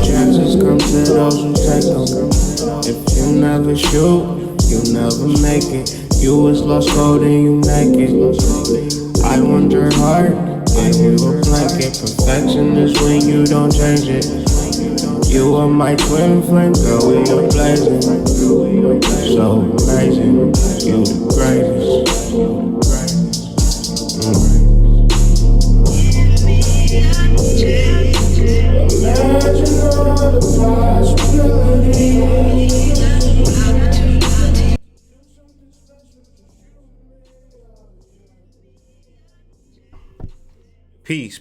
Chances come to those who take them. If you never shoot, you never make it. You was lost holding you naked. I wonder hard, if you a blanket. Perfection is when you don't change it. You are my twin flame, girl, we are blazing. So amazing, you the greatest. Imagine all the possibilities.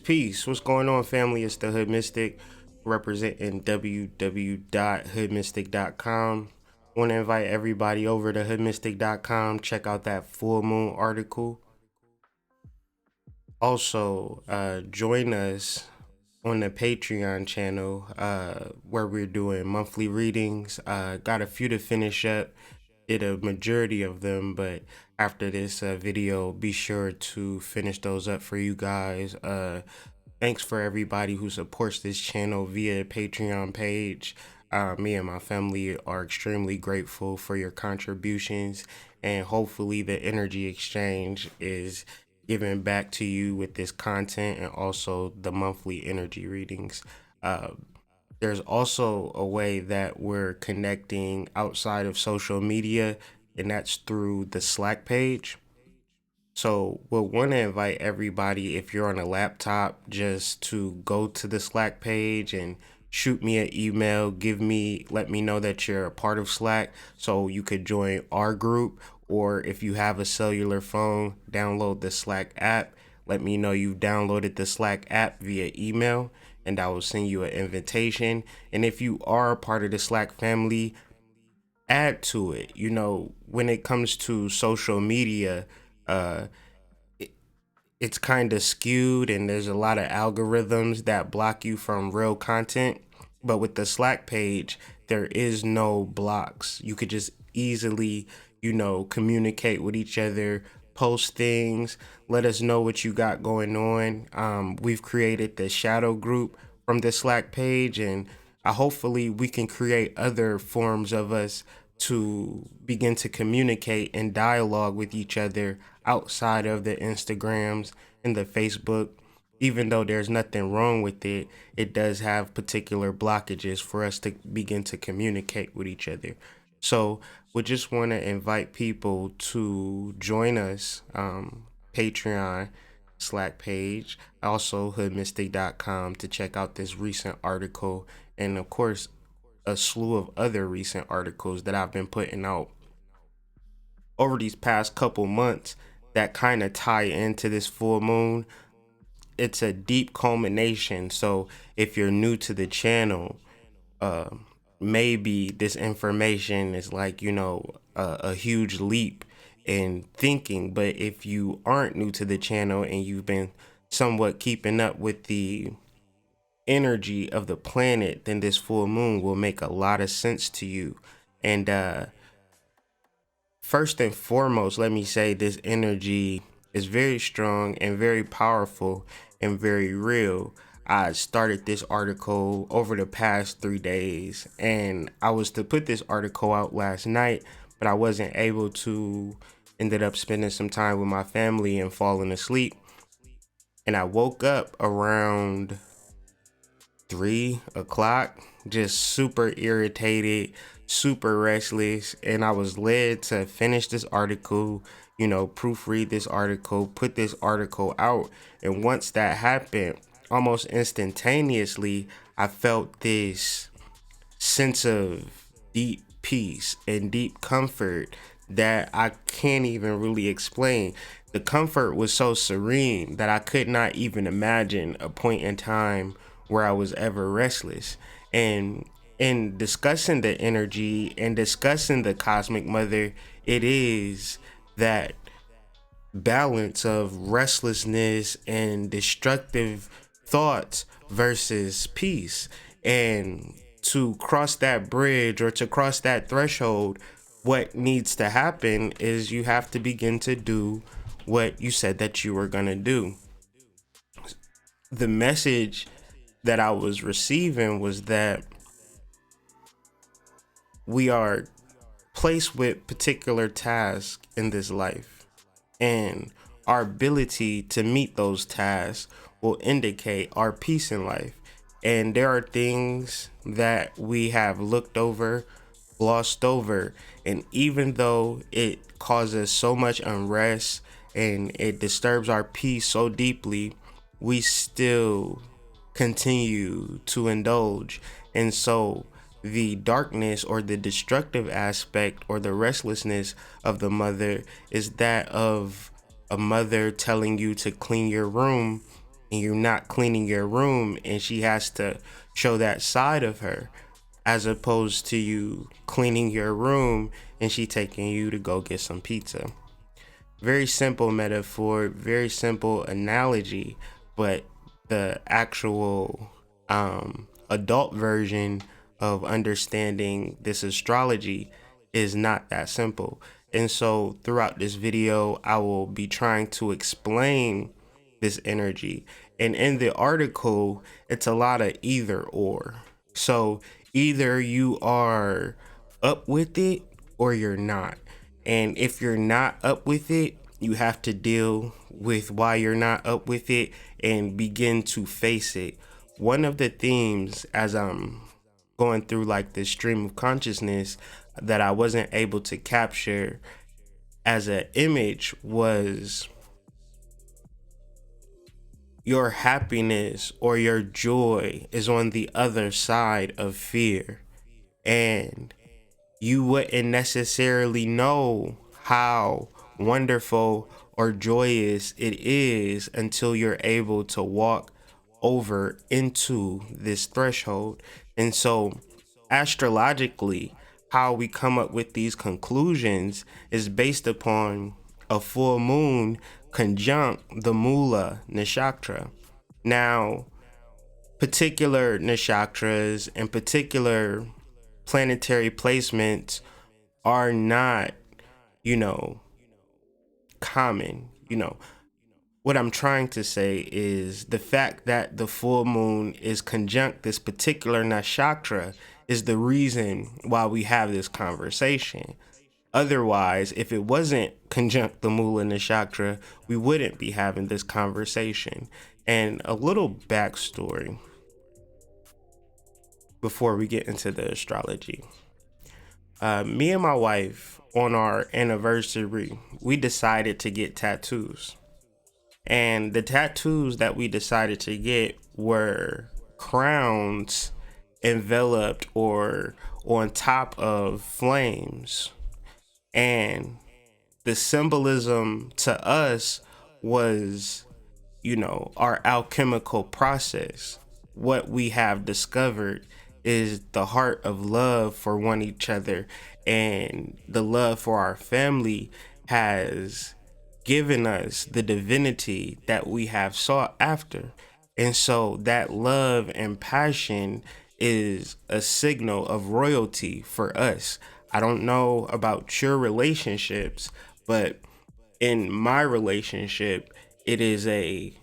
Peace. What's going on, family? It's the Hood Mystic, representing www.hoodmystic.com. Want to invite everybody over to hoodmystic.com. Check out that full moon article. Also, join us on the Patreon channel where we're doing monthly readings. Got a few to finish up. Did a majority of them, but after this video, be sure to finish those up for you guys. Thanks for everybody who supports this channel via Patreon page. Me and my family are extremely grateful for your contributions, and hopefully the energy exchange is given back to you with this content and also the monthly energy readings. There's also a way that we're connecting outside of social media, and that's through the Slack page. So we'll want to invite everybody, if you're on a laptop, just to go to the Slack page and shoot me an email. Let me know that you're a part of Slack so you could join our group. Or if you have a cellular phone, download the Slack app. Let me know you've downloaded the Slack app via email, and I will send you an invitation. And if you are a part of the Slack family, add to it. You know, when it comes to social media, it's kind of skewed, and there's a lot of algorithms that block you from real content. But with the Slack page, there is no blocks. You could just easily, communicate with each other, post things, let us know what you got going on. We've created the shadow group from the Slack page, and hopefully we can create other forms of us to begin to communicate and dialogue with each other outside of the Instagrams and the Facebook. Even though there's nothing wrong with it, it does have particular blockages for us to begin to communicate with each other. So we just want to invite people to join us, Patreon, Slack page, also hoodmystic.com to check out this recent article, and of course a slew of other recent articles that I've been putting out over these past couple months that kind of tie into this full moon. It's a deep culmination. So if you're new to the channel, maybe this information is like, a huge leap in thinking. But if you aren't new to the channel and you've been somewhat keeping up with the energy of the planet, then this full moon will make a lot of sense to you. And first and foremost, let me say this energy is very strong and very powerful and very real. I started this article over the past 3 days, and I was to put this article out last night, but I wasn't able to. Ended up spending some time with my family and falling asleep. And I woke up around 3 o'clock, just super irritated, super restless, and I was led to finish this article, proofread this article, put this article out. And once that happened, almost instantaneously, I felt this sense of deep peace and deep comfort that I can't even really explain. The comfort was so serene that I could not even imagine a point in time where I was ever restless. And in discussing the energy and discussing the cosmic mother, it is that balance of restlessness and destructive thoughts versus peace. And to cross that bridge or to cross that threshold, what needs to happen is you have to begin to do what you said that you were going to do. The message that I was receiving was that we are placed with particular tasks in this life, and our ability to meet those tasks will indicate our peace in life. And there are things that we have looked over, glossed over, and even though it causes so much unrest and it disturbs our peace so deeply, we still continue to indulge. And so the darkness or the destructive aspect or the restlessness of the mother is that of a mother telling you to clean your room and you're not cleaning your room, and she has to show that side of her, as opposed to you cleaning your room and she taking you to go get some pizza. Very simple metaphor, very simple analogy, but the actual adult version of understanding this astrology is not that simple. And so throughout this video, I will be trying to explain this energy. And in the article, it's a lot of either or. So either you are up with it or you're not. And if you're not up with it, you have to deal with why you're not up with it and begin to face it. One of the themes as I'm going through like this stream of consciousness that I wasn't able to capture as an image was your happiness or your joy is on the other side of fear. And you wouldn't necessarily know how wonderful or joyous it is until you're able to walk over into this threshold. And so astrologically, how we come up with these conclusions is based upon a full moon conjunct the Mula nakshatra. Now, particular nakshatras and particular planetary placements are not, common. What I'm trying to say is the fact that the full moon is conjunct this particular nakshatra is the reason why we have this conversation. Otherwise, if it wasn't conjunct the Mula nakshatra, we wouldn't be having this conversation. And a little backstory before we get into the astrology. Me and my wife, on our anniversary, we decided to get tattoos. And the tattoos that we decided to get were crowns enveloped or on top of flames. And the symbolism to us was, our alchemical process. What we have discovered is the heart of love for one each other, and the love for our family has given us the divinity that we have sought after. And so that love and passion is a signal of royalty for us. I don't know about your relationships, but in my relationship, it is a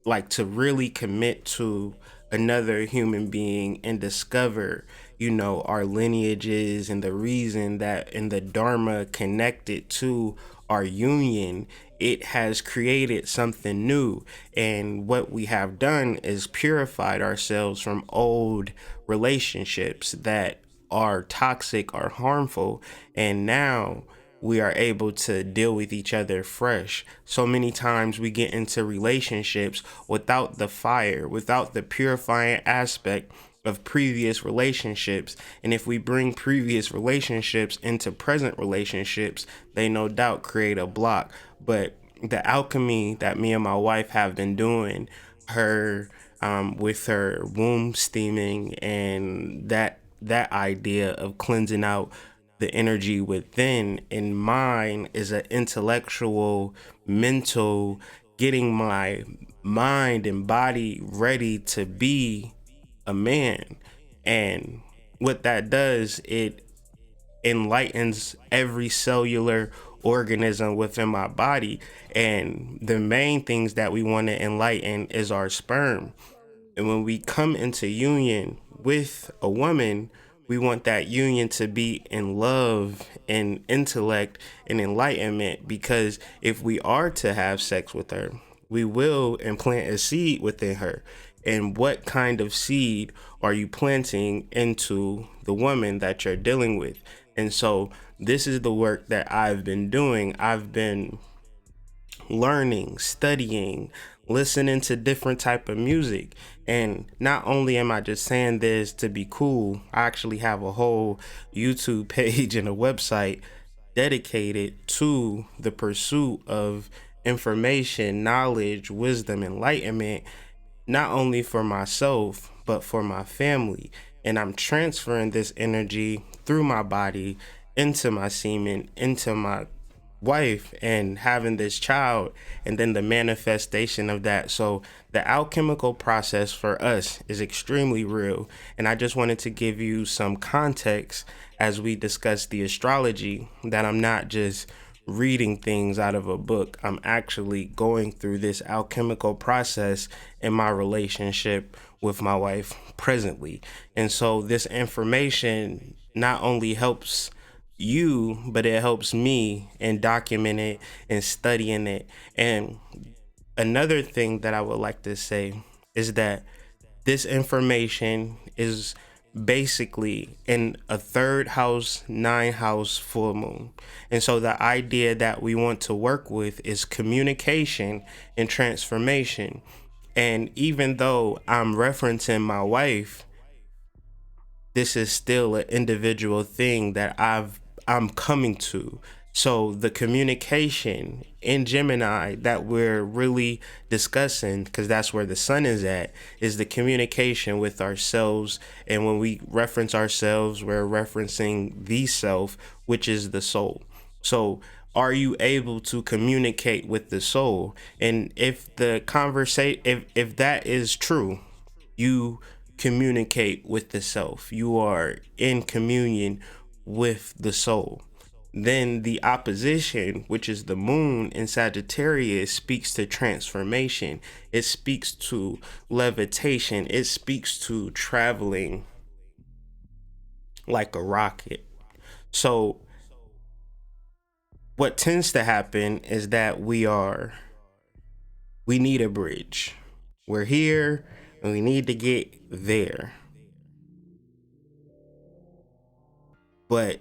like to really commit to another human being and discover, our lineages and the reason that and the dharma connected to our union, it has created something new. And what we have done is purified ourselves from old relationships that are toxic or harmful. And now we are able to deal with each other fresh. So many times we get into relationships without the fire, without the purifying aspect of previous relationships. And if we bring previous relationships into present relationships, they no doubt create a block. But the alchemy that me and my wife have been doing, her with her womb steaming and that idea of cleansing out the energy within, and mine is an intellectual, mental, getting my mind and body ready to be a man. And what that does, it enlightens every cellular organism within my body. And the main things that we want to enlighten is our sperm. And when we come into union with a woman, we want that union to be in love and intellect and enlightenment, because if we are to have sex with her, we will implant a seed within her. And what kind of seed are you planting into the woman that you're dealing with? And so this is the work that I've been doing. I've been learning, studying, listening to different type of music. And not only am I just saying this to be cool, I actually have a whole YouTube page and a website dedicated to the pursuit of information, knowledge, wisdom, enlightenment, not only for myself, but for my family. And I'm transferring this energy through my body into my semen, into my wife, and having this child, and then the manifestation of that. So the alchemical process for us is extremely real. And I just wanted to give you some context as we discuss the astrology, that I'm not just reading things out of a book. I'm actually going through this alchemical process in my relationship with my wife presently. And so this information not only helps you, but it helps me in documenting it and studying it. And another thing that I would like to say is that this information is basically in a third house, 9 house full moon. And so the idea that we want to work with is communication and transformation. And even though I'm referencing my wife, this is still an individual thing that I'm coming to. So the communication in Gemini that we're really discussing, because that's where the sun is at, is the communication with ourselves. And when we reference ourselves, we're referencing the self, which is the soul. So are you able to communicate with the soul? And if the conversation, if that is true, you communicate with the self. You are in communion with the soul. Then the opposition, which is the moon in Sagittarius, speaks to transformation. It speaks to levitation. It speaks to traveling like a rocket. So what tends to happen is that we need a bridge. We're here and we need to get there. But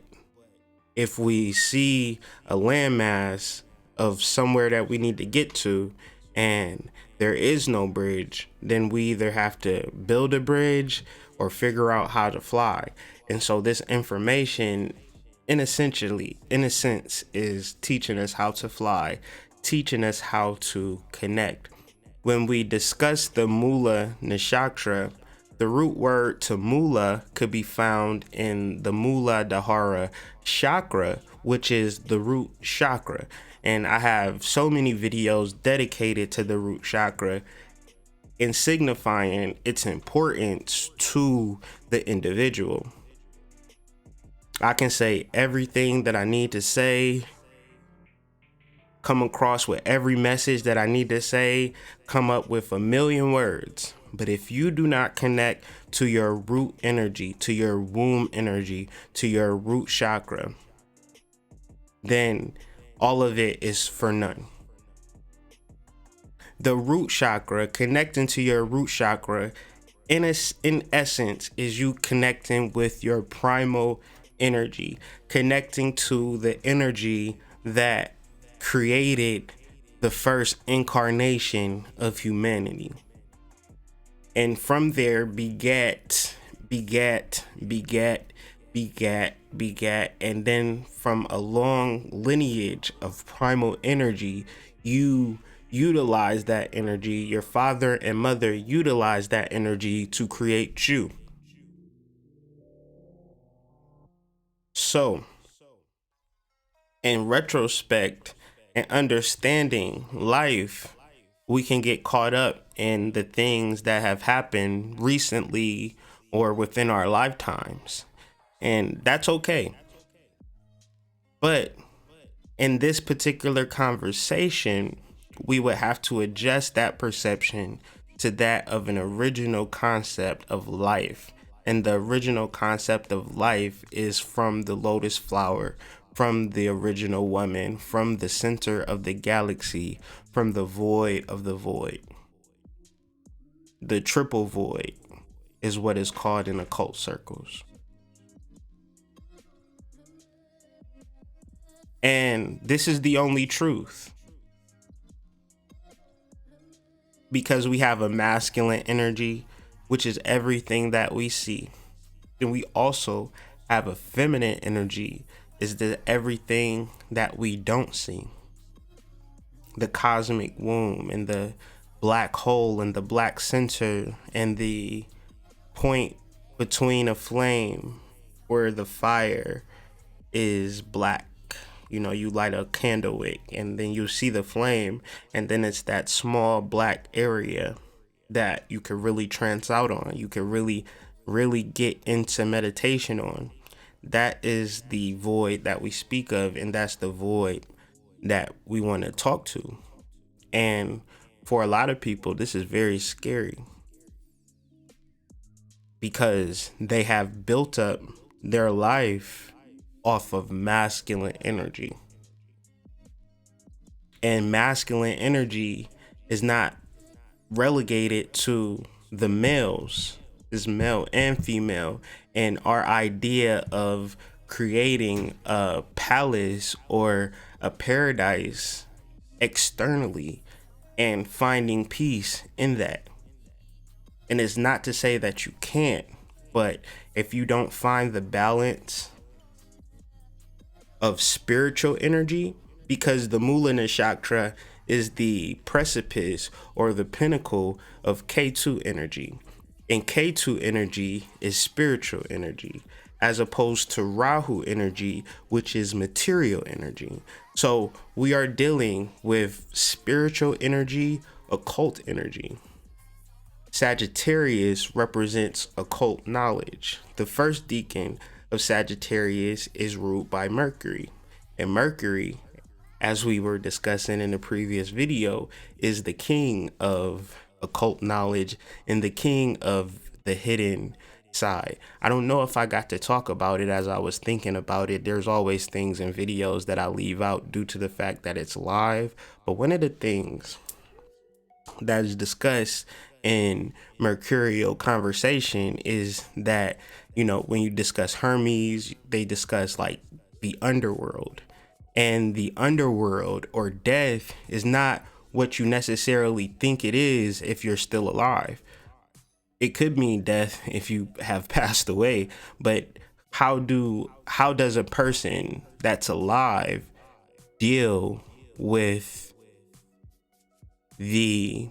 if we see a landmass of somewhere that we need to get to and there is no bridge, then we either have to build a bridge or figure out how to fly. And so this information, in a sense, is teaching us how to fly, teaching us how to connect. When we discuss the Mula Nakshatra, the root word to Mula could be found in the Muladhara chakra, which is the root chakra. And I have so many videos dedicated to the root chakra in signifying its importance to the individual. I can say everything that I need to say come across with every message that I need to say, come up with a million words. But if you do not connect to your root energy, to your womb energy, to your root chakra, then all of it is for none. The root chakra, connecting to your root chakra, in essence, is you connecting with your primal energy, connecting to the energy that created the first incarnation of humanity. And from there begat, and then from a long lineage of primal energy, you utilize that energy. Your father and mother utilize that energy to create you. So, in retrospect and understanding life, we can get caught up in the things that have happened recently or within our lifetimes. And that's okay. But in this particular conversation, we would have to adjust that perception to that of an original concept of life. And the original concept of life is from the lotus flower, from the original woman, from the center of the galaxy, from the void of the void. The triple void is what is called in occult circles. And this is the only truth. Because we have a masculine energy, which is everything that we see. Then we also have a feminine energy, is the everything that we don't see. The cosmic womb and the black hole and the black center and the point between a flame where the fire is black. You know, you light a candle wick and then you see the flame, and then it's that small black area that you can really trance out on. You can really get into meditation on. That is the void that we speak of, and that's the void that we want to talk to. And for a lot of people, this is very scary because they have built up their life off of masculine energy. And masculine energy is not relegated to the males. It's male and female. And our idea of creating a palace or a paradise externally and finding peace in that. And it's not to say that you can't, but if you don't find the balance of spiritual energy, because the Mula Nakshatra is the precipice or the pinnacle of K2 energy. And K2 energy is spiritual energy, as opposed to Rahu energy, which is material energy. So we are dealing with spiritual energy, occult energy. Sagittarius represents occult knowledge. The first decan of Sagittarius is ruled by Mercury. And Mercury, as we were discussing in the previous video, is the king of occult knowledge and the king of the hidden side. I don't know if I got to talk about it as I was thinking about it. There's always things in videos that I leave out due to the fact that it's live. But one of the things that is discussed in Mercurial conversation is that, you know, when you discuss Hermes, they discuss like the underworld. And the underworld or death is not what you necessarily think it is if you're still alive. It could mean death if you have passed away, but how does a person that's alive deal with the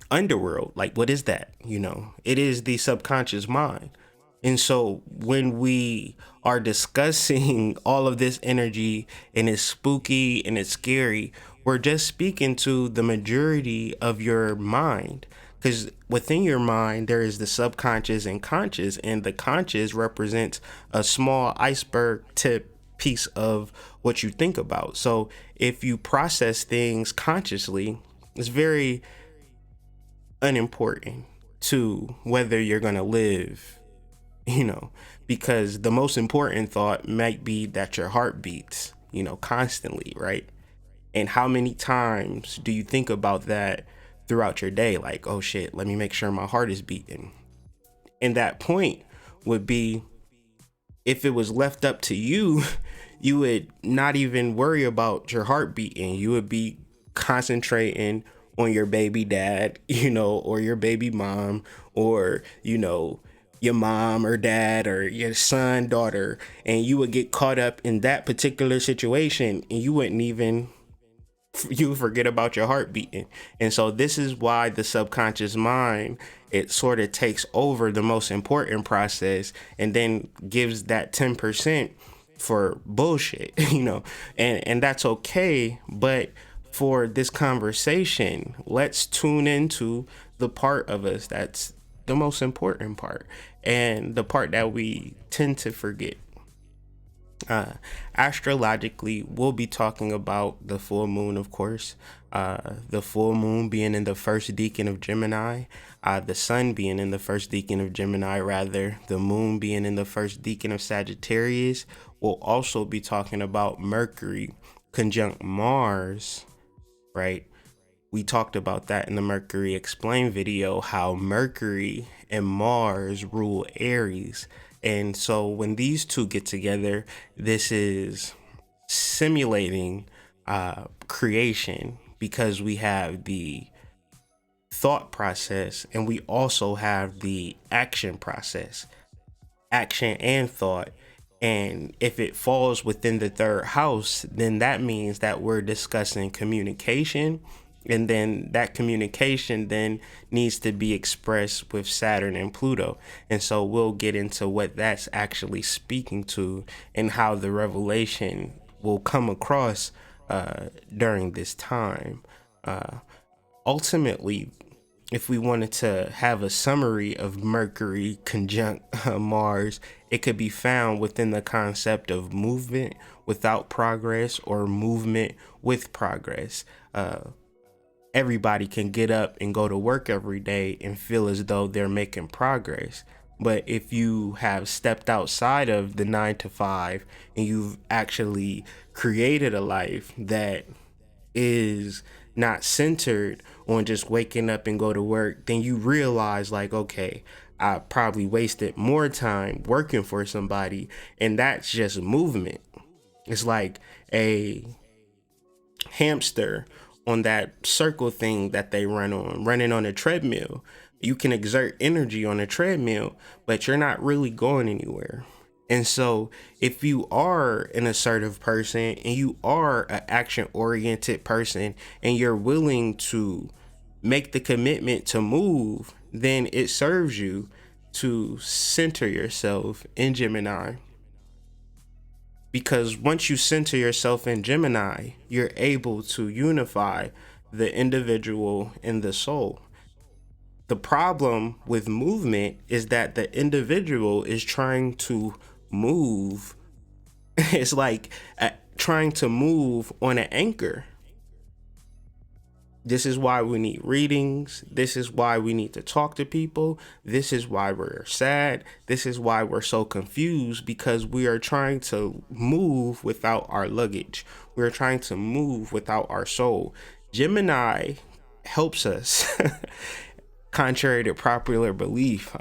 underworld? Like, what is that? You know, it is the subconscious mind. And so when we are discussing all of this energy and it's spooky and it's scary, we're just speaking to the majority of your mind. Because within your mind, there is the subconscious and conscious, and the conscious represents a small iceberg tip piece of what you think about. So if you process things consciously, it's very unimportant to whether you're going to live, because the most important thought might be that your heart beats, constantly, right? And how many times do you think about that throughout your day? Like, oh shit, let me make sure my heart is beating. And that point would be, if it was left up to you, you would not even worry about your heart beating. You would be concentrating on your baby dad, or your baby mom, or, your mom or dad or your son, daughter, and you would get caught up in that particular situation, and you would forget about your heart beating. And so this is why the subconscious mind, it sort of takes over the most important process and then gives that 10% for bullshit, and that's okay. But for this conversation, let's tune into the part of us that's the most important part, and the part that we tend to forget. Astrologically, we'll be talking about the full moon, of course. The full moon being in the first decan of Gemini, the sun being in the first decan of Gemini, rather, the moon being in the first decan of Sagittarius. We'll also be talking about Mercury conjunct Mars, right? We talked about that in the Mercury Explained video, how Mercury and Mars rule Aries. And so when these two get together, this is simulating creation, because we have the thought process and we also have the action process, action and thought. And if it falls within the third house, then that means that we're discussing communication. And then that communication then needs to be expressed with Saturn and Pluto. And so we'll get into what that's actually speaking to and how the revelation will come across during this time. Ultimately, if we wanted to have a summary of Mercury conjunct Mars, it could be found within the concept of movement without progress or movement with progress. Everybody can get up and go to work every day and feel as though they're making progress. But if you have stepped outside of the 9 to 5 and you've actually created a life that is not centered on just waking up and go to work, then you realize, like, okay, I probably wasted more time working for somebody, and that's just movement. It's like a hamster on that circle thing that they running on a treadmill. You can exert energy on a treadmill, but you're not really going anywhere. And so if you are an assertive person and you are an action oriented person and you're willing to make the commitment to move, then it serves you to center yourself in Gemini. Because once you center yourself in Gemini, you're able to unify the individual and the soul. The problem with movement is that the individual is trying to move. It's like trying to move on an anchor. This is why we need readings. This is why we need to talk to people. This is why we're sad. This is why we're so confused, because we are trying to move without our luggage. We're trying to move without our soul. Gemini helps us, contrary to popular belief.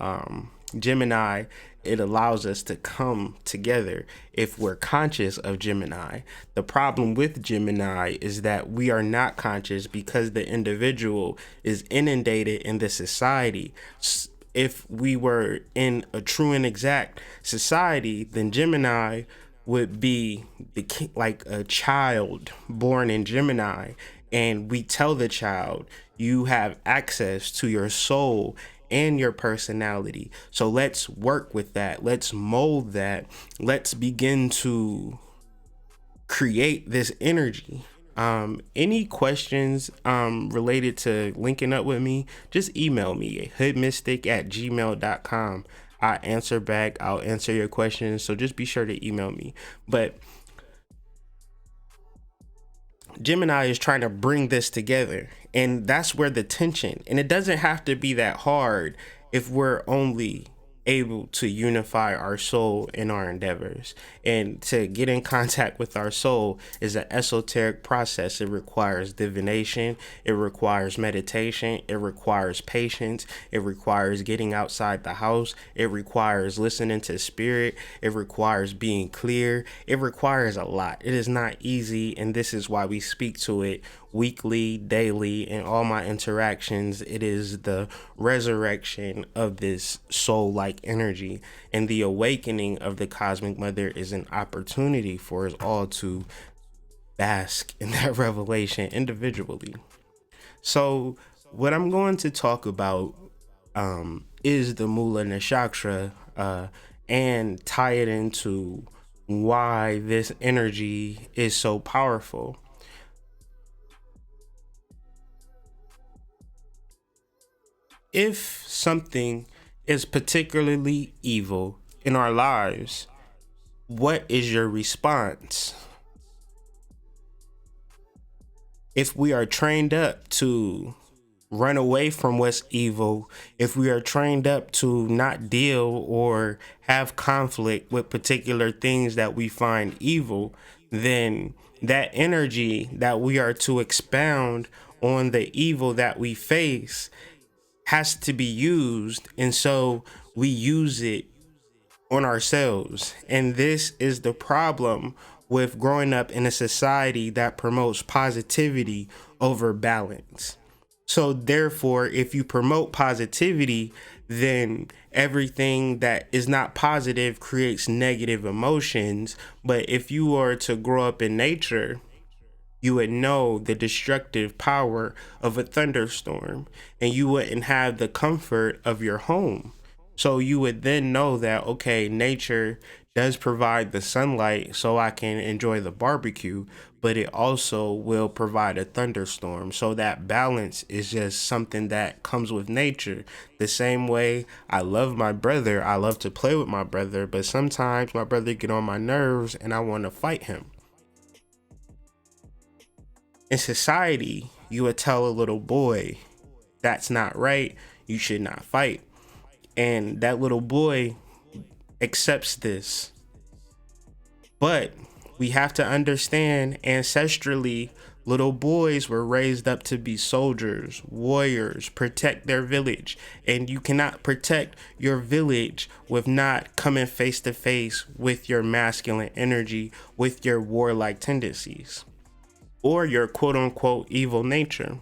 Gemini, it allows us to come together if we're conscious of Gemini. The problem with Gemini is that we are not conscious because the individual is inundated in the society. If we were in a true and exact society, then Gemini would be like a child born in Gemini, and we tell the child, you have access to your soul and your personality. So let's work with that. Let's mold that. Let's begin to create this energy. Any questions related to linking up with me, just email me at hoodmystic@gmail.com. I answer back. I'll answer your questions. So just be sure to email me. But Gemini is trying to bring this together. And that's where the tension, and it doesn't have to be that hard if we're only able to unify our soul in our endeavors. And to get in contact with our soul is an esoteric process. It requires divination, it requires meditation, it requires patience, it requires getting outside the house, it requires listening to spirit, it requires being clear, it requires a lot. It is not easy, and this is why we speak to it weekly, daily, in all my interactions. It is the resurrection of this soul like energy, and the awakening of the cosmic mother is an opportunity for us all to bask in that revelation individually. So, what I'm going to talk about is the Mula Nakshatra, and tie it into why this energy is so powerful. If something is particularly evil in our lives, what is your response? If we are trained up to run away from what's evil, if we are trained up to not deal or have conflict with particular things that we find evil, then that energy that we are to expound on the evil that we face has to be used. And so we use it on ourselves. And this is the problem with growing up in a society that promotes positivity over balance. So therefore, if you promote positivity, then everything that is not positive creates negative emotions. But if you are to grow up in nature, you would know the destructive power of a thunderstorm, and you wouldn't have the comfort of your home. So you would then know that, okay, nature does provide the sunlight so I can enjoy the barbecue, but it also will provide a thunderstorm. So that balance is just something that comes with nature. The same way I love my brother, I love to play with my brother, but sometimes my brother get on my nerves and I want to fight him. In society, you would tell a little boy, that's not right, you should not fight. And that little boy accepts this. But we have to understand, ancestrally, little boys were raised up to be soldiers, warriors, protect their village. And you cannot protect your village with not coming face to face with your masculine energy, with your warlike tendencies, or your quote unquote evil nature.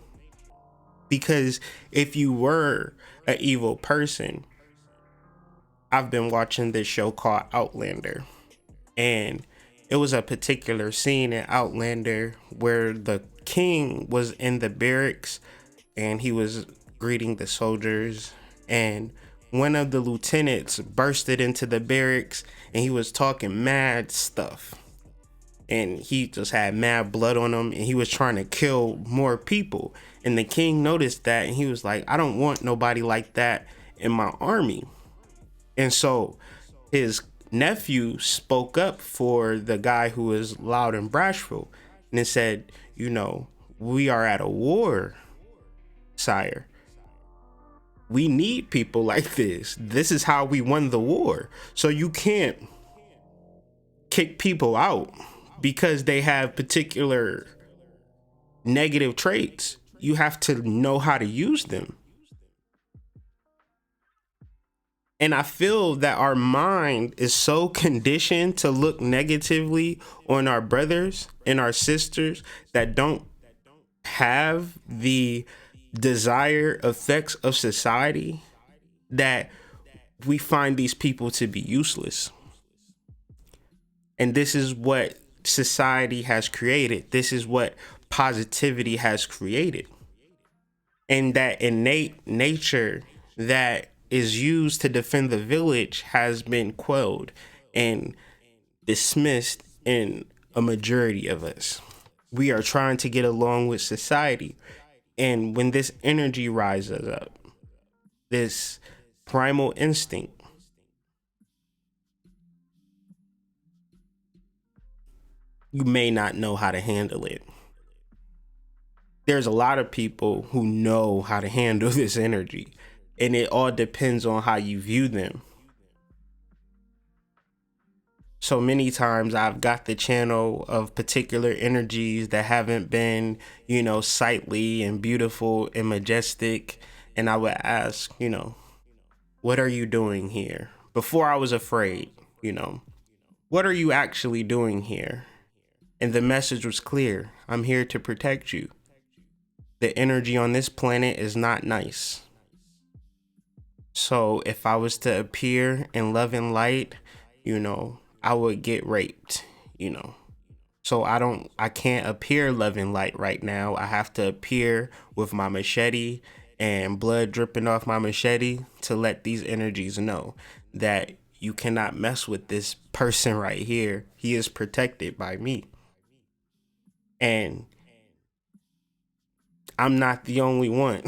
Because if you were an evil person, I've been watching this show called Outlander, and it was a particular scene in Outlander where the king was in the barracks and he was greeting the soldiers, and one of the lieutenants bursted into the barracks and he was talking mad stuff, and he just had mad blood on him and he was trying to kill more people. And the king noticed that and he was like, I don't want nobody like that in my army. And so his nephew spoke up for the guy who was loud and bashful, and it said, we are at a war, sire. We need people like this. This is how we won the war. So you can't kick people out because they have particular negative traits. You have to know how to use them. And I feel that our mind is so conditioned to look negatively on our brothers and our sisters that don't have the desired effects of society, that we find these people to be useless. And this is what society has created. This is what positivity has created. And that innate nature that is used to defend the village has been quelled and dismissed in a majority of us. We are trying to get along with society. And when this energy rises up, this primal instinct, you may not know how to handle it. there's a lot of people who know how to handle this energy, and it all depends on how you view them. So many times I've got the channel of particular energies that haven't been, sightly and beautiful and majestic. And I would ask, what are you doing here? Before I was afraid, what are you actually doing here? And the message was clear. I'm here to protect you. The energy on this planet is not nice. So if I was to appear in love and light, I would get raped, So I can't appear love and light right now. I have to appear with my machete and blood dripping off my machete to let these energies know that you cannot mess with this person right here. He is protected by me. And I'm not the only one.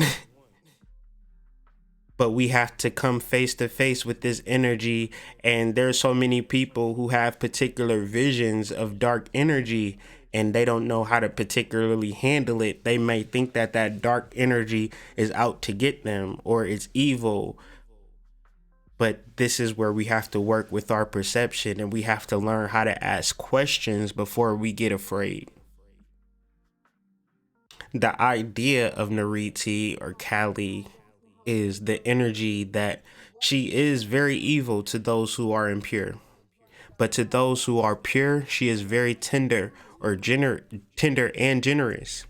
But we have to come face to face with this energy. And there's so many people who have particular visions of dark energy and they don't know how to particularly handle it. They may think that that dark energy is out to get them or it's evil. But this is where we have to work with our perception, and we have to learn how to ask questions before we get afraid. The idea of Nariti or Kali is the energy that she is very evil to those who are impure. But to those who are pure, she is very tender tender and generous.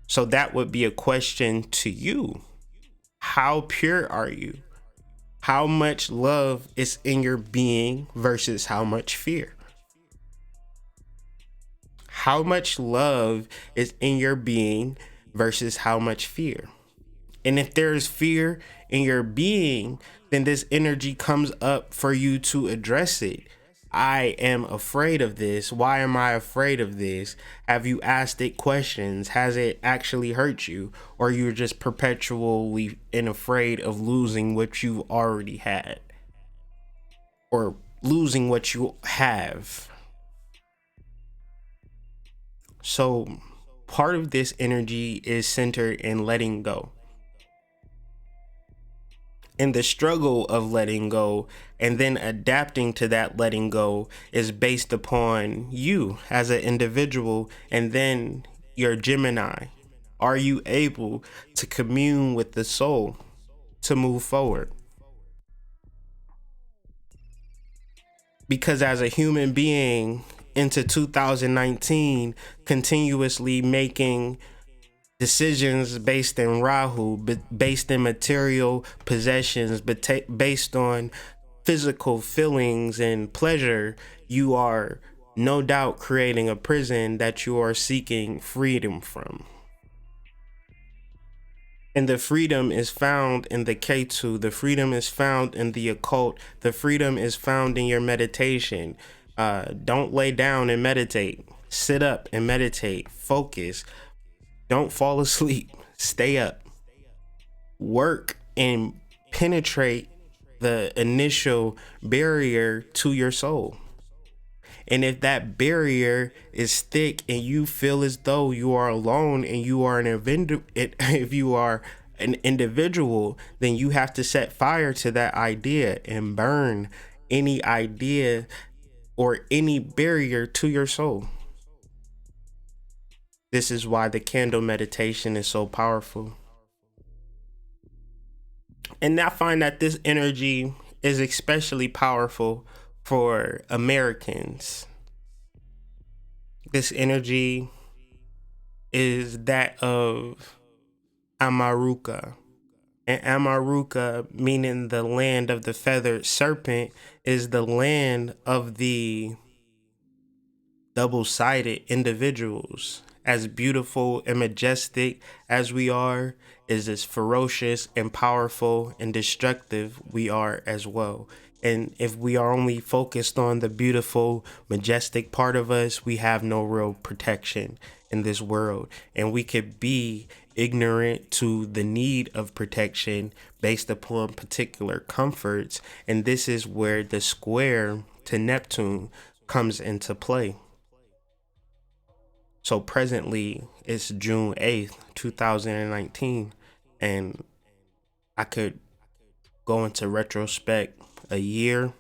So that would be a question to you. How pure are you? How much love is in your being versus how much fear? How much love is in your being versus how much fear? And if there is fear in your being, then this energy comes up for you to address it. I am afraid of this. Why am I afraid of this? Have you asked it questions? Has it actually hurt you? Or you're just perpetually afraid of losing what you've already had? Or losing what you have? So part of this energy is centered in letting go. And the struggle of letting go and then adapting to that letting go is based upon you as an individual and then your Gemini. Are you able to commune with the soul to move forward? Because as a human being into 2019, continuously making decisions based in Rahu, based in material possessions, but based on physical feelings and pleasure, you are no doubt creating a prison that you are seeking freedom from. And the freedom is found in the Ketu. The freedom is found in the occult. The freedom is found in your meditation. Don't lay down and meditate. Sit up and meditate. Focus. Don't fall asleep. Stay up. Work and penetrate the initial barrier to your soul. And if that barrier is thick and you feel as though you are alone and you are if you are an individual, then you have to set fire to that idea and burn any idea or any barrier to your soul. This is why the candle meditation is so powerful. And I find that this energy is especially powerful for Americans. This energy is that of Amaruka. And Amaruka, meaning the land of the feathered serpent, is the land of the double-sided individuals. As beautiful and majestic as we are, is as ferocious and powerful and destructive we are as well. And if we are only focused on the beautiful, majestic part of us, we have no real protection in this world. And we could be ignorant to the need of protection based upon particular comforts. And this is where the square to Neptune comes into play. So presently it's June 8th, 2019, and I could go into retrospect a year,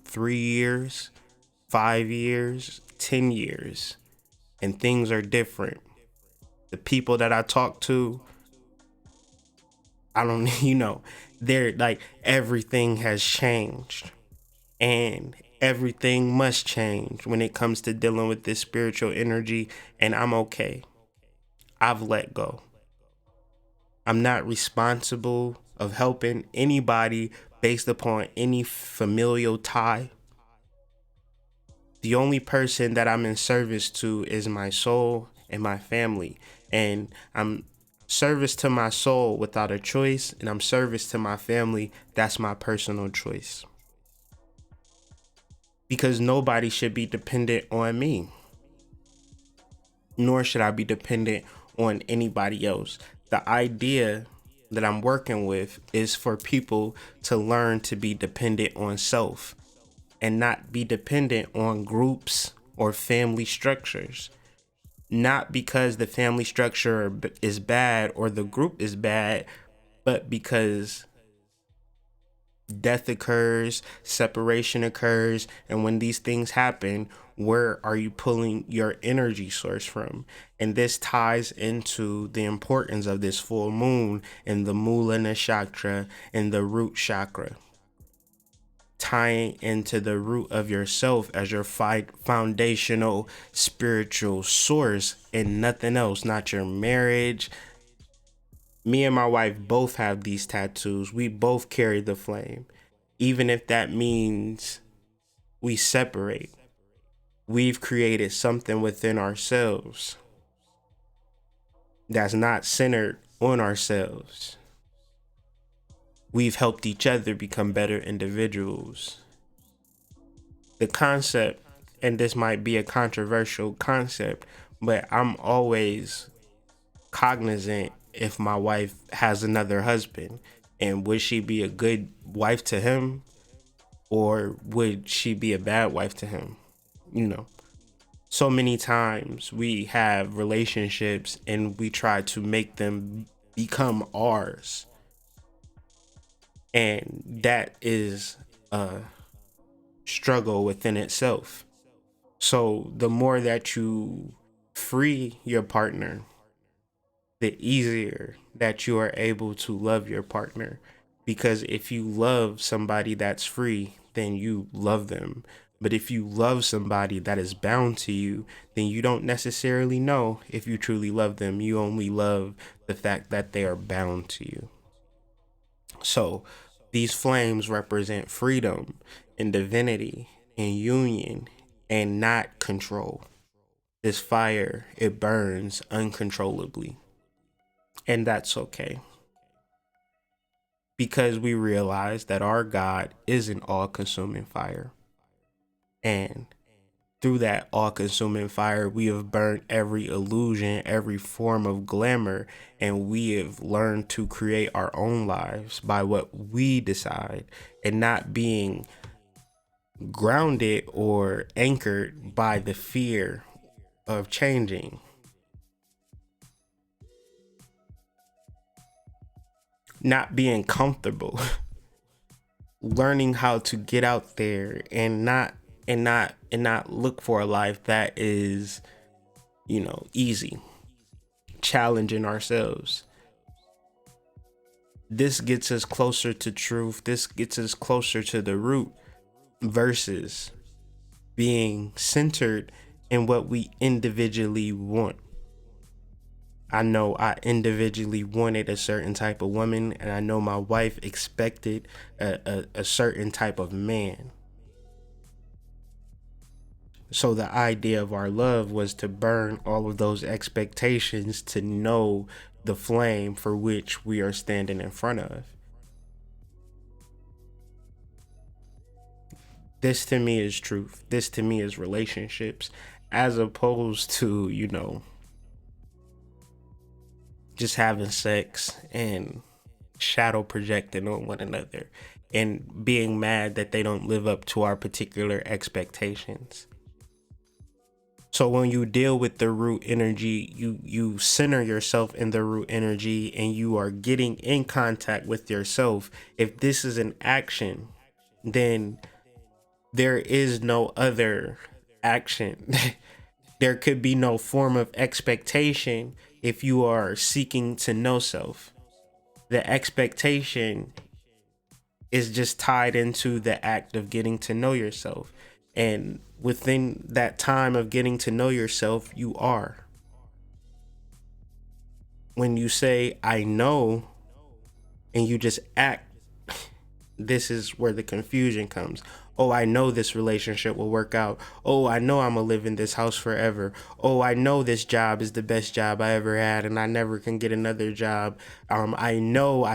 3 years, 5 years, 10 years, and things are different. The people that I talk to, I don't, they're like, everything has changed, and everything must change when it comes to dealing with this spiritual energy, and I'm okay. I've let go. I'm not responsible of helping anybody based upon any familial tie. The only person that I'm in service to is my soul and my family. And I'm service to my soul without a choice, and I'm service to my family. That's my personal choice. Because nobody should be dependent on me, nor should I be dependent on anybody else. The idea that I'm working with is for people to learn to be dependent on self and not be dependent on groups or family structures. Not because the family structure is bad or the group is bad, but because death occurs, separation occurs, and when these things happen, where are you pulling your energy source from? And this ties into the importance of this full moon and the Mula Nakshatra and the root chakra, tying into the root of yourself as your foundational spiritual source and nothing else, not your marriage. Me and my wife both have these tattoos. We both carry the flame. Even if that means we separate, we've created something within ourselves that's not centered on ourselves. We've helped each other become better individuals. The concept, and this might be a controversial concept, but I'm always cognizant if my wife has another husband, and would she be a good wife to him, or would she be a bad wife to him? So many times we have relationships and we try to make them become ours, and that is a struggle within itself. So the more that you free your partner, the easier that you are able to love your partner. Because if you love somebody that's free, then you love them. But if you love somebody that is bound to you, then you don't necessarily know if you truly love them. You only love the fact that they are bound to you. So these flames represent freedom and divinity and union and not control. This fire, it burns uncontrollably. And that's okay. Because we realize that our God is an all-consuming fire. And through that all-consuming fire, we have burnt every illusion, every form of glamour, and we have learned to create our own lives by what we decide, and not being grounded or anchored by the fear of changing. Not being comfortable. Learning how to get out there and not look for a life that is, easy. Challenging ourselves. This gets us closer to truth. This gets us closer to the root versus being centered in what we individually want. I know I individually wanted a certain type of woman, and I know my wife expected a certain type of man. So the idea of our love was to burn all of those expectations, to know the flame for which we are standing in front of. This to me is truth. This to me is relationships, as opposed to, just having sex and shadow projecting on one another and being mad that they don't live up to our particular expectations. So when you deal with the root energy, you center yourself in the root energy and you are getting in contact with yourself. If this is an action, then there is no other action. There could be no form of expectation if you are seeking to know self. The expectation is just tied into the act of getting to know yourself. And within that time of getting to know yourself, you are. When you say, I know, and you just act, this is where the confusion comes. Oh, I know this relationship will work out. Oh, I know I'm gonna live in this house forever. Oh, I know this job is the best job I ever had and I never can get another job. I know.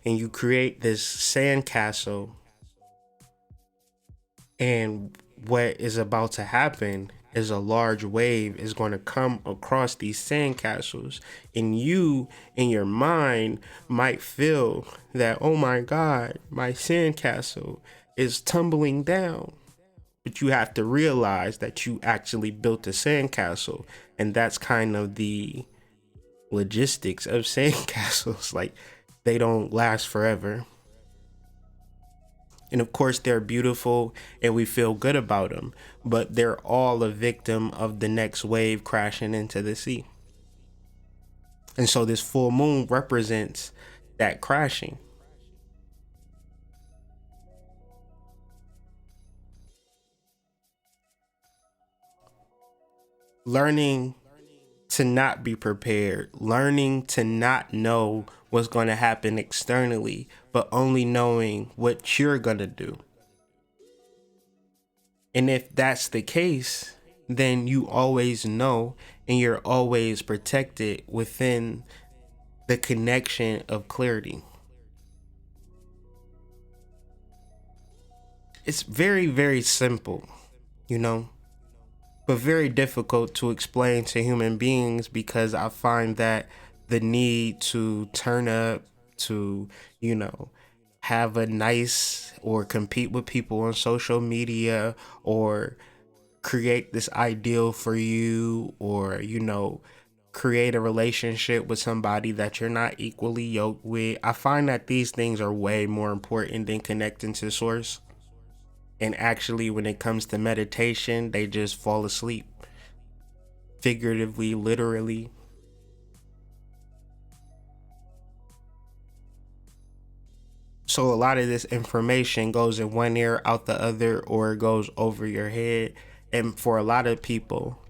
And you create this sandcastle. And what is about to happen is a large wave is going to come across these sandcastles, and you in your mind might feel that, oh my God, my sandcastle is tumbling down. But you have to realize that you actually built a sandcastle, and that's kind of the logistics of sandcastles. Like, they don't last forever. And of course, they're beautiful and we feel good about them, but they're all a victim of the next wave crashing into the sea. And so this full moon represents that crashing. Learning to not be prepared, learning to not know what's going to happen externally, but only knowing what you're going to do. And if that's the case, then you always know and you're always protected within the connection of clarity. It's very, very simple, you know, but very difficult to explain to human beings because I find that the need to turn up, to, you know, have a nice or compete with people on social media or create this ideal for you or, you know, create a relationship with somebody that you're not equally yoked with. I find that these things are way more important than connecting to source. And actually, when it comes to meditation, they just fall asleep. Figuratively, literally. So a lot of this information goes in one ear, out the other, or it goes over your head. And for a lot of people,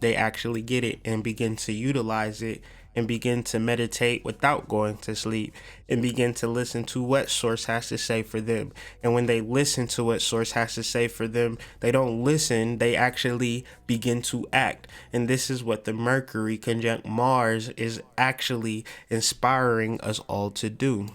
they actually get it and begin to utilize it and begin to meditate without going to sleep and begin to listen to what source has to say for them. And when they listen to what source has to say for them, they don't listen, they actually begin to act. And this is what the Mercury conjunct Mars is actually inspiring us all to do.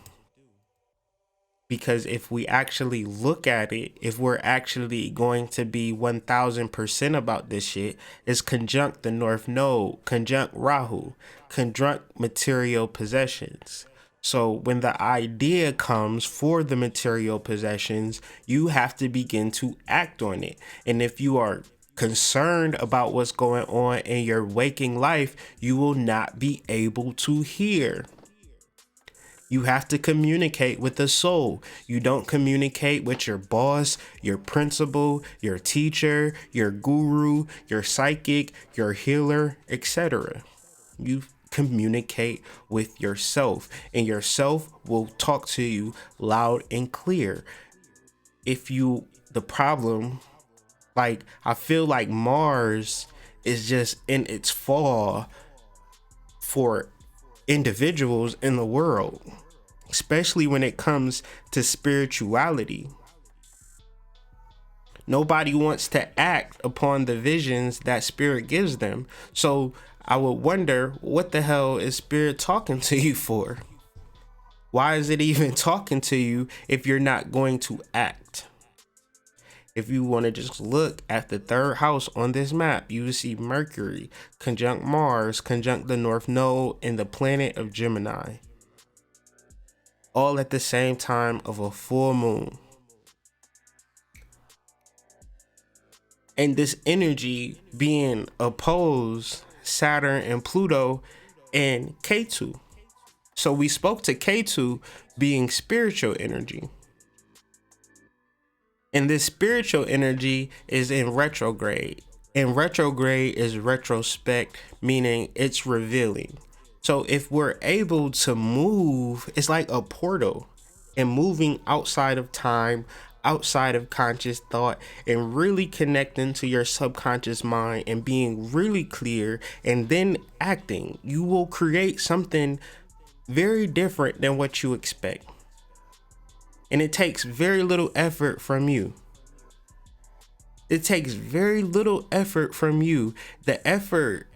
Because if we actually look at it, if we're actually going to be 1000% about this shit, it's conjunct the North Node, conjunct Rahu, conjunct material possessions. So when the idea comes for the material possessions, you have to begin to act on it. And if you are concerned about what's going on in your waking life, you will not be able to hear. You have to communicate with the soul. You don't communicate with your boss, your principal, your teacher, your guru, your psychic, your healer, etc. You communicate with yourself, and yourself will talk to you loud and clear. The problem, like, I feel like Mars is just in its fall for individuals in the world, especially when it comes to spirituality. Nobody wants to act upon the visions that spirit gives them. So I would wonder, what the hell is spirit talking to you for? Why is it even talking to you if you're not going to act? If you want to just look at the third house on this map, you will see Mercury conjunct Mars, conjunct the North Node and the planet of Gemini, all at the same time of a full moon. And this energy being opposed Saturn and Pluto and K2. So we spoke to K2 being spiritual energy. And this spiritual energy is in retrograde. And retrograde is retrospect, meaning it's revealing. So if we're able to move, it's like a portal, and moving outside of time, outside of conscious thought, and really connecting to your subconscious mind and being really clear and then acting, you will create something very different than what you expect. And it takes very little effort from you. It takes very little effort from you. The effort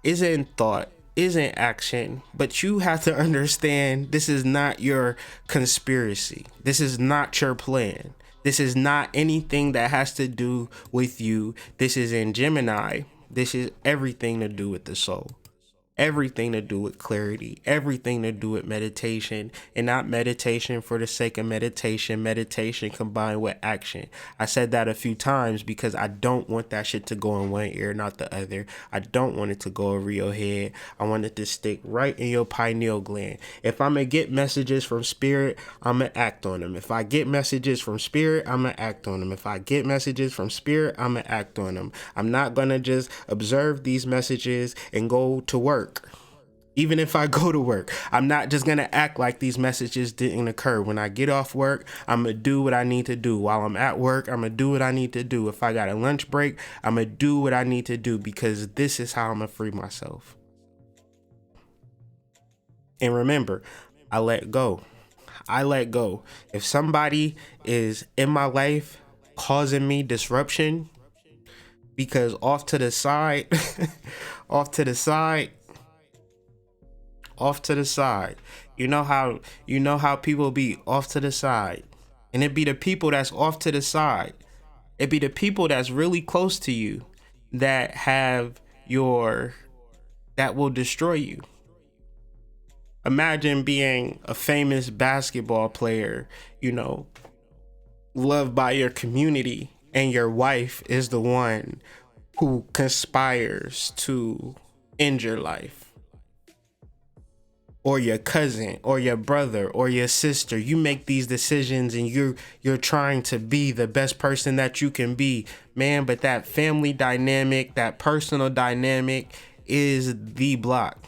isn't thought, isn't action, but you have to understand this is not your conspiracy. This is not your plan. This is not anything that has to do with you. This is in Gemini. This is everything to do with the soul. Everything to do with clarity, everything to do with meditation, and not meditation for the sake of meditation, meditation combined with action. I said that a few times because I don't want that shit to go in one ear, not the other. I don't want it to go over your head. I want it to stick right in your pineal gland. If I'm gonna get messages from spirit, I'm gonna act on them. If I get messages from spirit, I'm gonna act on them. If I get messages from spirit, I'm gonna act on them. I'm not gonna just observe these messages and go to work. Even if I go to work, I'm not just going to act like these messages didn't occur. When I get off work, I'm going to do what I need to do. While I'm at work, I'm going to do what I need to do. If I got a lunch break, I'm going to do what I need to do, because this is how I'm going to free myself. And remember, I let go. I let go. If somebody is in my life causing me disruption, because off to the side, off to the side, you know how people be off to the side, and it be the people that's off to the side. It be the people that's really close to you that will destroy you. Imagine being a famous basketball player, loved by your community, and your wife is the one who conspires to end your life. Or your cousin, or your brother, or your sister. You make these decisions and you're trying to be the best person that you can be, man. But that family dynamic, that personal dynamic is the block.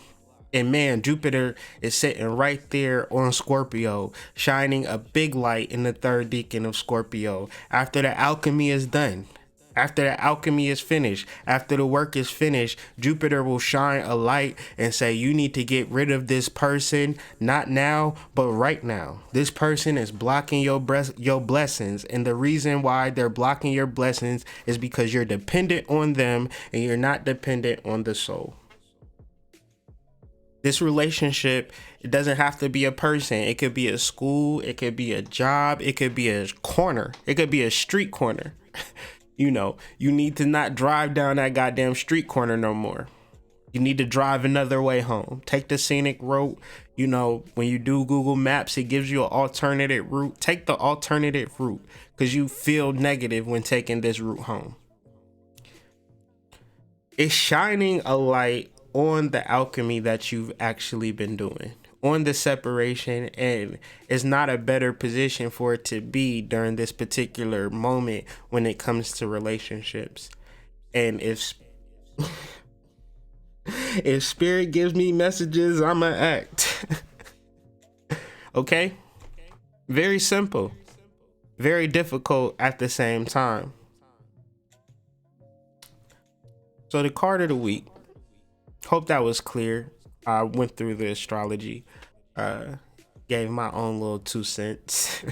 And man, Jupiter is sitting right there on Scorpio, shining a big light in the third decan of Scorpio. After the alchemy is done, after the alchemy is finished, after the work is finished, Jupiter will shine a light and say, you need to get rid of this person, not now, but right now. This person is blocking your blessings. And the reason why they're blocking your blessings is because you're dependent on them and you're not dependent on the soul. This relationship, it doesn't have to be a person. It could be a school. It could be a job. It could be a corner. It could be a street corner. You need to not drive down that goddamn street corner no more. You need to drive another way home. Take the scenic route. When you do Google Maps, it gives you an alternative route. Take the alternative route, because you feel negative when taking this route home. It's shining a light on the alchemy that you've actually been doing, on the separation, and it's not a better position for it to be during this particular moment when it comes to relationships. And if spirit gives me messages, I'ma act. Okay? Very simple, very difficult at the same time. So the card of the week, hope that was clear. I went through the astrology, gave my own little 2 cents.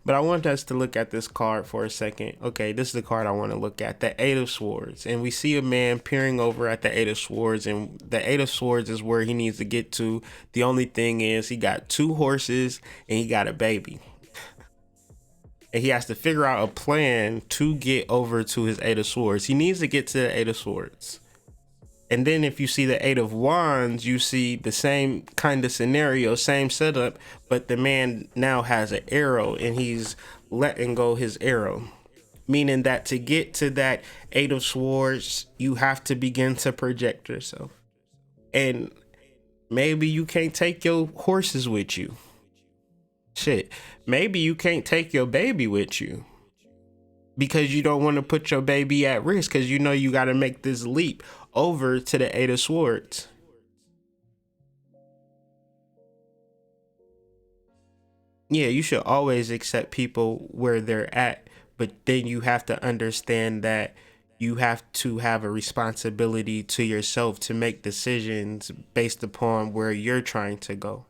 But I want us to look at this card for a second. Okay, this is the card I want to look at, the 8 of Swords. And we see a man peering over at the 8 of Swords, and the 8 of Swords is where he needs to get to. The only thing is he got 2 horses and he got a baby. And he has to figure out a plan to get over to his 8 of Swords. He needs to get to the 8 of Swords. And then if you see the 8 of Wands, you see the same kind of scenario, same setup, but the man now has an arrow and he's letting go his arrow. Meaning that to get to that Eight of Swords, you have to begin to project yourself. And maybe you can't take your horses with you. Shit. Maybe you can't take your baby with you because you don't want to put your baby at risk, because you know you got to make this leap over to the Eight of Swords. Yeah, you should always accept people where they're at, but then you have to understand that you have to have a responsibility to yourself to make decisions based upon where you're trying to go.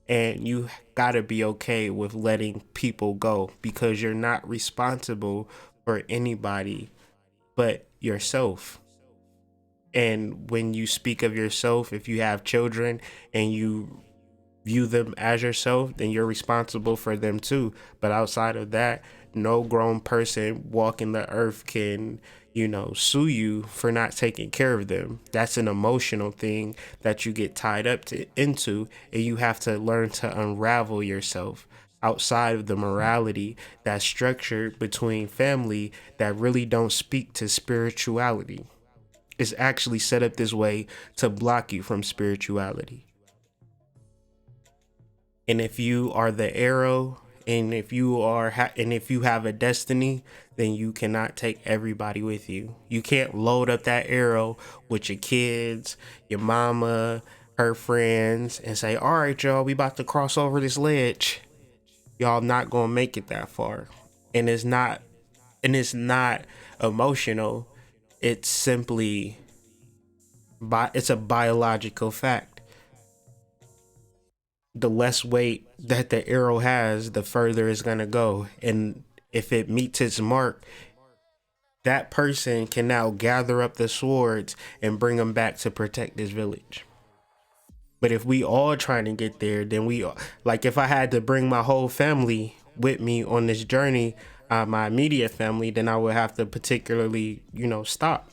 And you got to be okay with letting people go, because you're not responsible for anybody but yourself. And when you speak of yourself, if you have children and you view them as yourself, then you're responsible for them too. But outside of that, no grown person walking the earth can, sue you for not taking care of them. That's an emotional thing that you get tied up into, and you have to learn to unravel yourself outside of the morality that's structured between family that really don't speak to spirituality. It's actually set up this way to block you from spirituality. And if you are the arrow, and if you have a destiny, then you cannot take everybody with you. You can't load up that arrow with your kids, your mama, her friends, and say, all right, y'all, we about to cross over this ledge. Y'all not gonna make it that far. And it's not emotional. It's simply it's a biological fact. The less weight that the arrow has, the further it's gonna go. And if it meets its mark, that person can now gather up the swords and bring them back to protect this village. But if we all trying to get there, then like if I had to bring my whole family with me on this journey, my immediate family, then I would have to particularly, stop.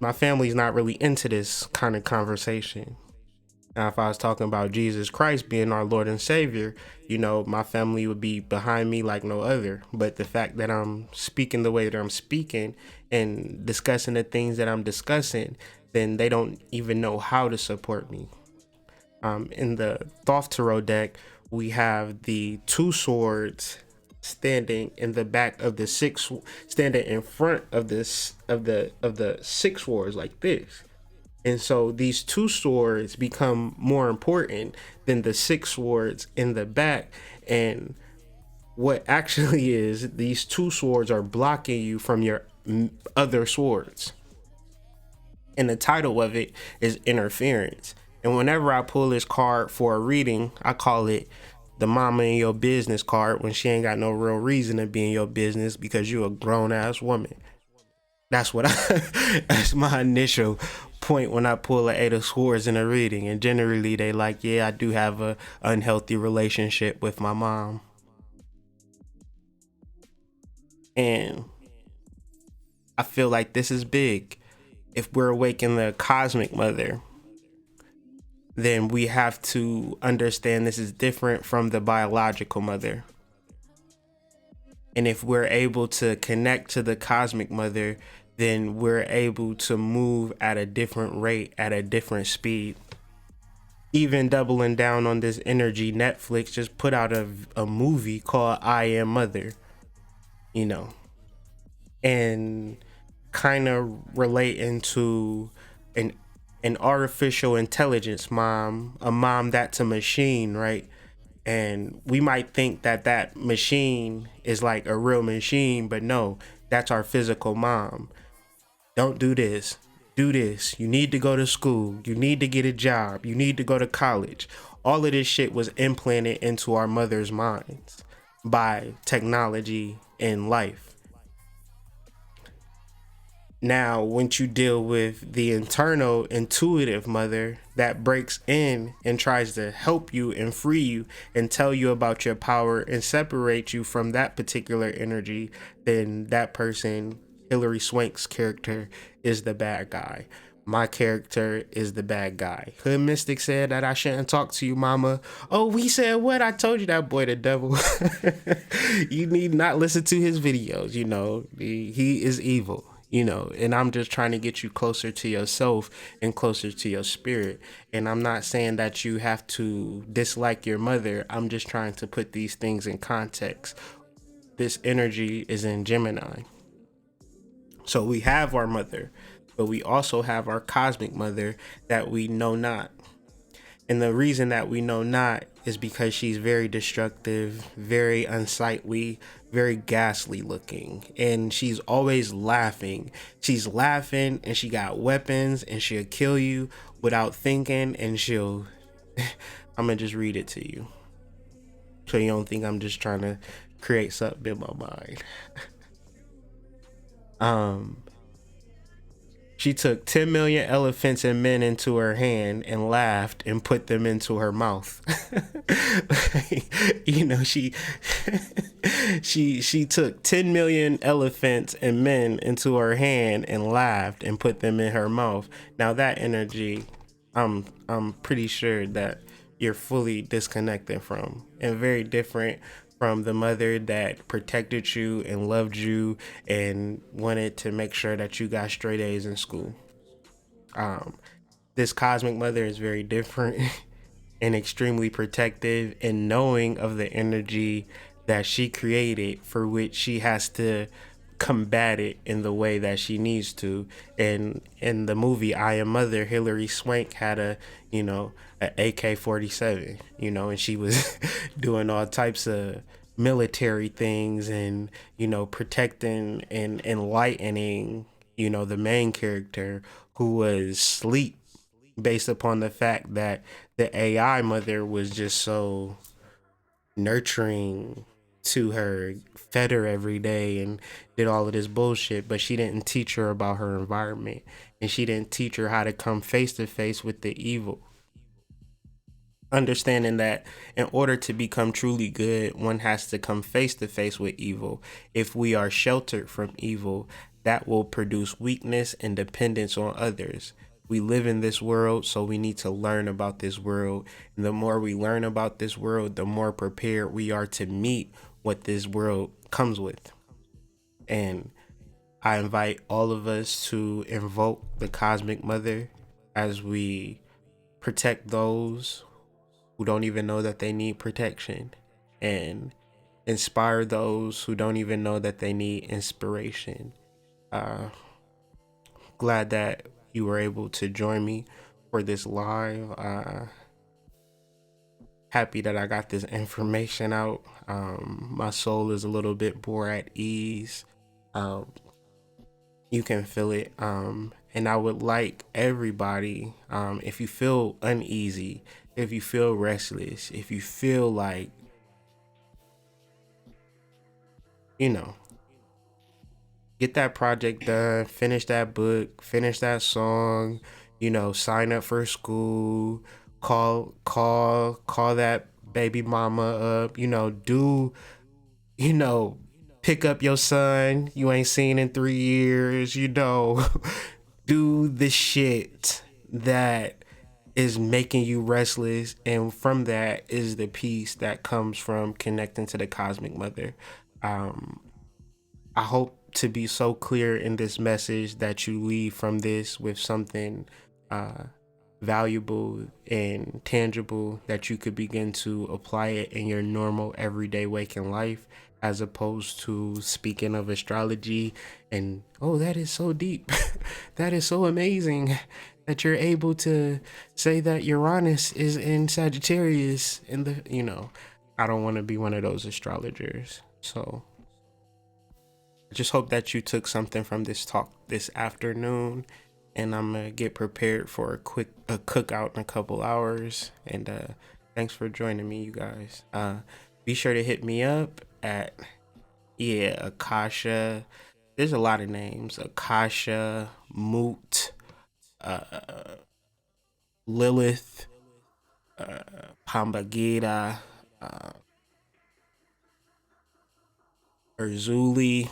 My family's not really into this kind of conversation. Now, if I was talking about Jesus Christ being our Lord and Savior, my family would be behind me like no other. But the fact that I'm speaking the way that I'm speaking and discussing the things that I'm discussing, then they don't even know how to support me. In the Thoth Tarot deck, we have the two swords standing in the back of the standing in front of the six swords like this. And so these two swords become more important than the six swords in the back. And what actually is, these two swords are blocking you from your other swords. And the title of it is Interference. And whenever I pull this card for a reading, I call it the mama in your business card, when she ain't got no real reason to be in your business because you a grown ass woman. That's that's my initial point when I pull an Eight of Swords in a reading. And generally they like, yeah, I do have a unhealthy relationship with my mom. And I feel like this is big. If we're awakening the cosmic mother, then we have to understand this is different from the biological mother. And if we're able to connect to the cosmic mother, then we're able to move at a different rate, at a different speed. Even doubling down on this energy, Netflix just put out a movie called I Am Mother, and kind of relating to an artificial intelligence mom, a mom that's a machine, right? And we might think that machine is like a real machine, but no, that's our physical mom. Don't do this. Do this. You need to go to school. You need to get a job. You need to go to college. All of this shit was implanted into our mother's minds by technology and life. Now, once you deal with the internal intuitive mother that breaks in and tries to help you and free you and tell you about your power and separate you from that particular energy, then that person, Hilary Swank's character, is the bad guy. My character is the bad guy. Hood Mystic said that I shouldn't talk to you, mama. Oh, we said what? I told you that boy the devil. You need not listen to his videos, you know. He is evil, you know, and I'm just trying to get you closer to yourself and closer to your spirit. And I'm not saying that you have to dislike your mother. I'm just trying to put these things in context. This energy is in Gemini. So we have our mother, but we also have our cosmic mother that we know not. And the reason that we know not is because she's very destructive, very unsightly, very ghastly looking. And she's always laughing. She's laughing and she got weapons and she'll kill you without thinking, and she'll I'm gonna just read it to you. So you don't think I'm just trying to create something in my mind. Um She took 10 million elephants and men into her hand and laughed and put them into her mouth. You know, she took 10 million elephants and men into her hand and laughed and put them in her mouth. Now that energy, I'm pretty sure that you're fully disconnected from, and very different from the mother that protected you and loved you and wanted to make sure that you got straight A's in school. Um, this cosmic mother is very different and extremely protective and knowing of the energy that she created, for which she has to combat it in the way that she needs to. And in the movie I Am Mother, Hilary Swank had a, you know, a AK-47, you know, and she was doing all types of military things and, you know, protecting and enlightening, you know, the main character who was asleep, based upon the fact that the AI mother was just so nurturing to her, fed her every day and did all of this bullshit, but she didn't teach her about her environment, and she didn't teach her how to come face to face with the evil. Understanding that in order to become truly good, one has to come face to face with evil. If we are sheltered from evil, that will produce weakness and dependence on others. We live in this world, so we need to learn about this world. And the more we learn about this world, the more prepared we are to meet what this world comes with. And I invite all of us to invoke the Cosmic Mother as we protect those who don't even know that they need protection, and inspire those who don't even know that they need inspiration. Glad that you were able to join me for this live. Happy that I got this information out. My soul is a little bit more at ease. Um, you can feel it. And I would like everybody, if you feel uneasy, if you feel restless, if you feel like, you know, get that project done, finish that book, finish that song, you know, sign up for school, call that baby mama up, you know, you know, pick up your son you ain't seen in 3 years, you know, do the shit that is making you restless, and from that is the peace that comes from connecting to the cosmic mother. um I hope to be so clear in this message that you leave from this with something uh, valuable and tangible, that you could begin to apply it in your normal everyday waking life, as opposed to speaking of astrology and, oh, that is so deep. That is so amazing that you're able to say that Uranus is in Sagittarius in the, you know, I don't want to be one of those astrologers. So I just hope that you took something from this talk this afternoon, and I'm gonna get prepared for a cookout in a couple hours. And thanks for joining me, you guys. Be sure to hit me up at, yeah, Akasha. There's a lot of names: Akasha, Moot, Lilith, Pambagita, Urzuli,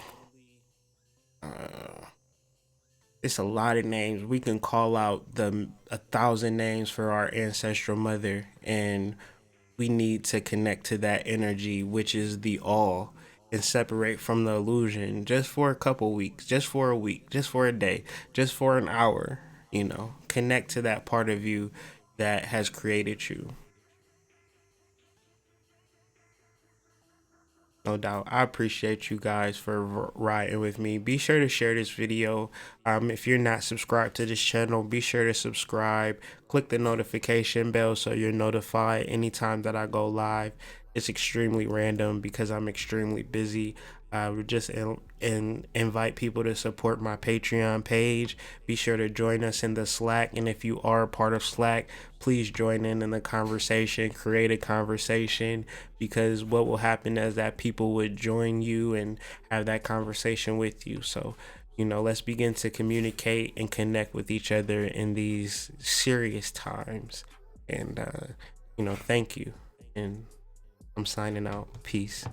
It's a lot of names. We can call out the 1,000 names for our ancestral mother, and we need to connect to that energy, which is the all, and separate from the illusion just for a couple weeks, just for a week, just for a day, just for an hour. Connect to that part of you that has created you. No doubt. I appreciate you guys for riding with me. Be sure to share this video. If you're not subscribed to this channel, be sure to subscribe. Click the notification bell so you're notified anytime that I go live. It's extremely random because I'm extremely busy. We just invite people to support my Patreon page. Be sure to join us in the Slack. And if you are a part of Slack, please join in the conversation, create a conversation, because what will happen is that people would join you and have that conversation with you. So, let's begin to communicate and connect with each other in these serious times. And, thank you. And I'm signing out. Peace.